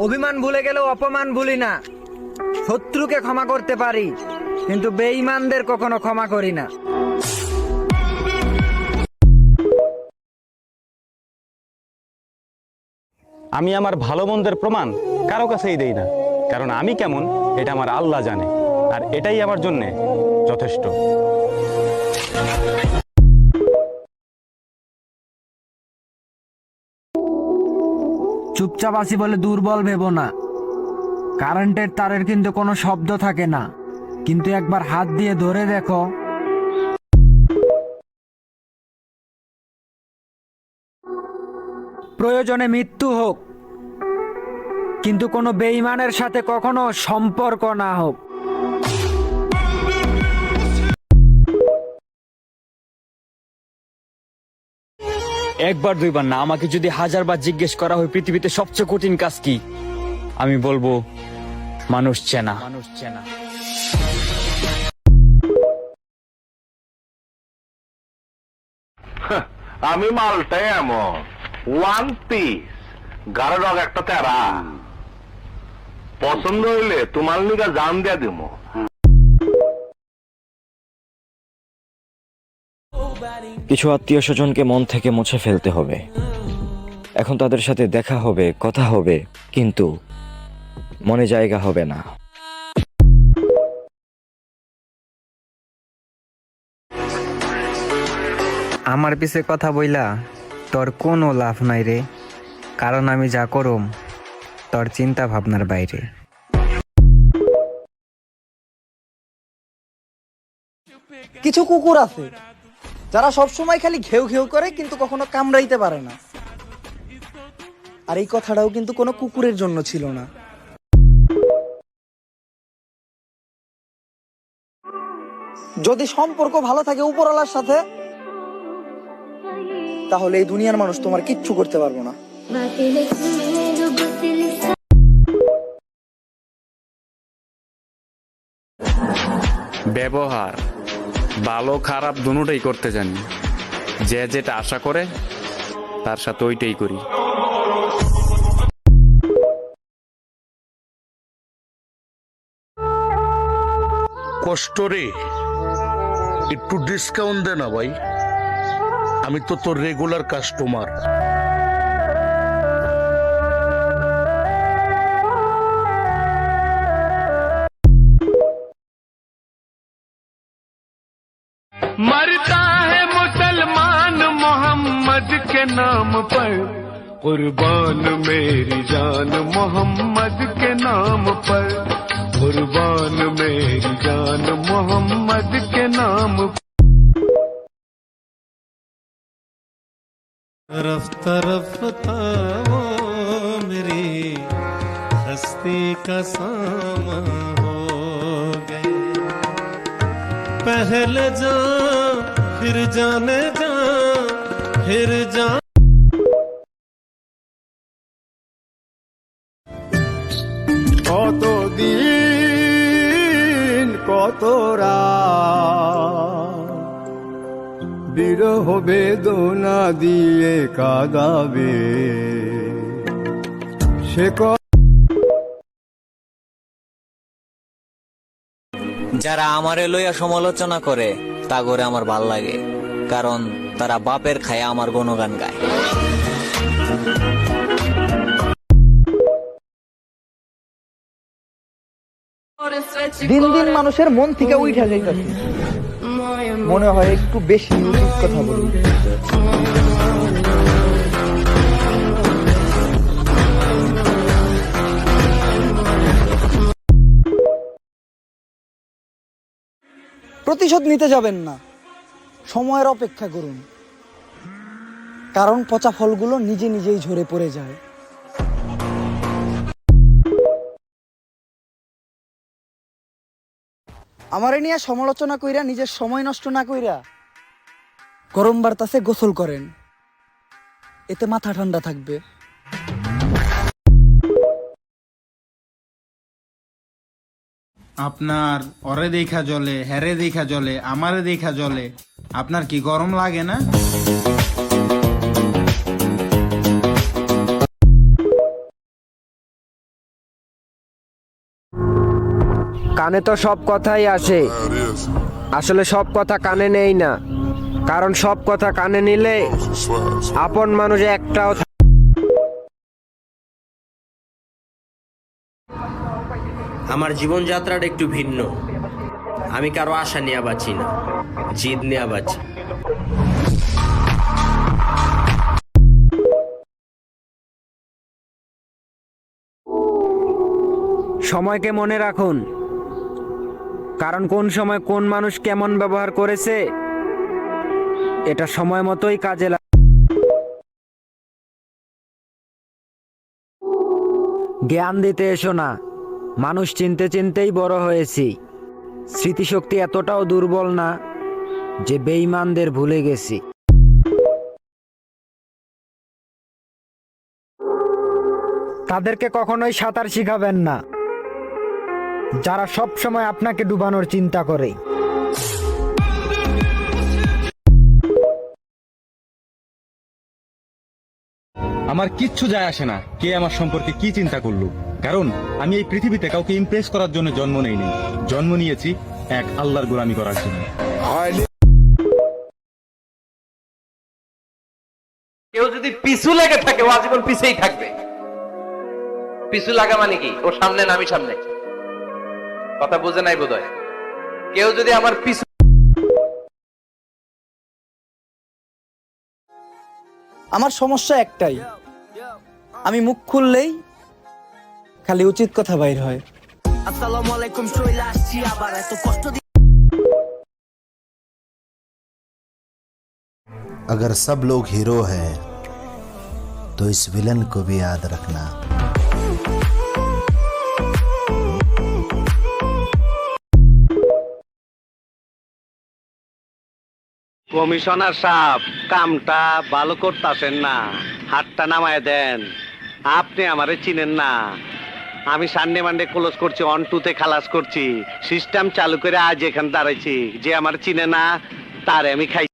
অভিমান ভুলে গেলেও অপমান ভুলি না। শত্রুকে ক্ষমা করতে পারি, কিন্তু বেঈমানদের কখনো ক্ষমা করি না। আমি আমার ভালো মন্দের প্রমাণ কারো কাছেই দেই না, কারণ আমি কেমন এটা আমার আল্লাহ জানে, আর এটাই আমার জন্য যথেষ্ট। চুপচাপ আছি বলে দুর্বল ভেবো না। কারেন্টের তারের কিন্তু কোনো শব্দ থাকে না, কিন্তু একবার হাত দিয়ে ধরে দেখো, প্রয়োজনে মৃত্যু হোক, কিন্তু কোনো বেঈমানের সাথে কখনো সম্পর্ক না হোক। একবার দুইবার না, আমাকে যদি 1000 বার জিজ্ঞেস করা হয় পৃথিবীতে সবচেয়ে কঠিন কাজ কি, আমি বলবো মানুষ চেনা। আমি মালটাই এমন ওয়ান পিস, গাড়ো রগ একটা তেরা। পছন্দ হইলে তোমার লিগা জান দিয়া দিব। কিছু আত্মীয় স্বজনকে মন থেকে মুছে ফেলতে হবে। এখন তাদের সাথে দেখা হবে, কথা হবে, কিন্তু মনে জায়গা হবে না। আমার পিছে কথা বইলা তোর কোনো লাভ নাই রে, কারণ আমি যা করুম তোর চিন্তা ভাবনার বাইরে। কিছু কুকুর আছে যারা সবসময় খালি ঘেউ ঘেউ করে, কিন্তু কখনো কামড়াইতে পারে না। আর এই কথাটাও কিন্তু কোনো কুকুরের জন্য ছিল না। যদি সম্পর্ক ভালো থাকে উপরওয়ালার সাথে, তাহলে এই দুনিয়ার মানুষ তোমার কিচ্ছু করতে পারবো না। ব্যবহার ভালো খারাপ দুটোই করতে জানি, যে যেটা আশা করে তার সাথে ওইটাই করি। কষ্ট রে, একটু ডিসকাউন্ট দে না ভাই, আমি তো তোর রেগুলার কাস্টমার। मरता है मुसलमान मोहम्मद के नाम पर, कुर्बान मेरी जान मोहम्मद के नाम पर, कुर्बान मेरी जान मोहम्मद के नाम पर। रफ्ता रफ्ता वो मेरी हस्ती का सामा हो गए। पहले जा फिर जाने जा फिर जा। কত দিন কত রাত বিরহ বেদনা দিয়ে কাঁদাবে সে। যারা আমারে লইয়া সমালোচনা করে তা করে আমার ভাল লাগে, কারণ তারা বাপের খায় আমার গুণগান গায়। দিন দিন মানুষের মন থেকে উঠে যাইতেছে, মনে হয় একটু বেশি উচিত কথা বলি। প্রতিশোধ নিতে যাবেন না, সময়ের অপেক্ষা করুন, কারণ পচা ফলগুলো নিজে নিজেই ঝরে পড়ে যায়। আমারে নিয়ে সমালোচনা কইরা নিজের সময় নষ্ট না কইরা গরম বাতাসে গোসল করেন, এতে মাথা ঠান্ডা থাকবে। আপনার ওরে দেখা জলে, হেরে দেখা জলে, আমারে দেখা জলে, আপনার কি গরম লাগে না? কানে তো সব কথাই আসে, আসলে সব কথা কানে নেই না, কারণ সব কথা কানে নিলে আপন মানুষ একটাও আমার জীবনযাত্রাটা একটু ভিন্ন। আমি কারো আশা নিয়ে বাঁচি না, জিদ নিয়ে বাঁচি। সময়কে মনে রাখুন, কারণ কোন সময় কোন মানুষ কেমন ব্যবহার করেছে এটা সময় মতোই কাজে লাগে। জ্ঞান দিতে এসো না, মানুষ চিনতে চিনতেই বড় হয়েছি। স্মৃতিশক্তি এতটাও দুর্বল না যে বেঈমানদের ভুলে গেছি। তাদেরকে কখনোই সাঁতার শিখাবেন না যারা সব সময় আপনাকে ডুবানোর চিন্তা করে। আমার কিচ্ছু যায় আসে না কে আমার সম্পর্কে কি চিন্তা করলো, কারণ আমি এই পৃথিবীতে কাউকে ইমপ্রেস করার জন্য জন্ম নেইনি। জন্ম নিয়েছি এক আল্লাহর গোলামি করার জন্য। কেউ যদি পিছু লেগে থাকে ও আজীবন পিছেই থাকবে। পিছু লাগা মানে কি? ও সামনে না আমি সামনে, কথা বুঝে নাই বোধহয়। কেউ যদি আমার পিছু, আমার সমস্যা একটাই, আমি মুখ খুললেই খালি উচিত কথা বাইর হয়। আসসালামু আলাইকুম, চলে আসছি আবার এত কষ্ট। अगर सब लोग हीरो हैं तो इस विलन को भी याद रखना। কমিশনার সাহেব কামটা ভালো করতেছেন না, হাতটা নামায় দেন। আপনি আমারে চিনেন না, আমি সানডে মানডে ক্লোজ করছি, অন টুতে খালাস করছি, সিস্টেম চালু করে আজ এখানে দাঁড়াইছি। যে আমার চিনে না তারে আমি খাই।